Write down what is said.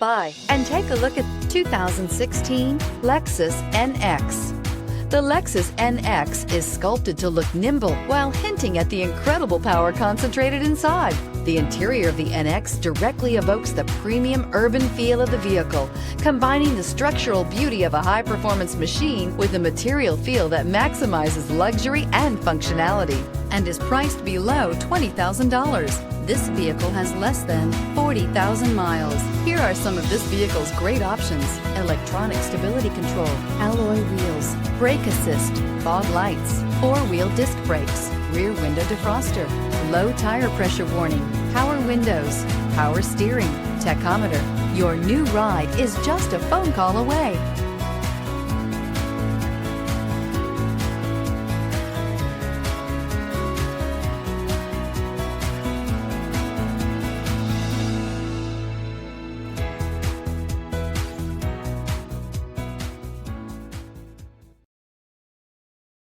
by and take a look at 2016 Lexus NX. The Lexus NX is sculpted to look nimble while hinting at the incredible power concentrated inside. The interior of the NX directly evokes the premium urban feel of the vehicle, combining the structural beauty of a high-performance machine with a material feel that maximizes luxury and functionality, and is priced below $20,000. This vehicle has less than 40,000 miles. Here are some of this vehicle's great options: electronic stability control, alloy wheels, brake assist, fog lights, four-wheel disc brakes, rear window defroster, low tire pressure warning, power windows, power steering, tachometer. Your new ride is just a phone call away.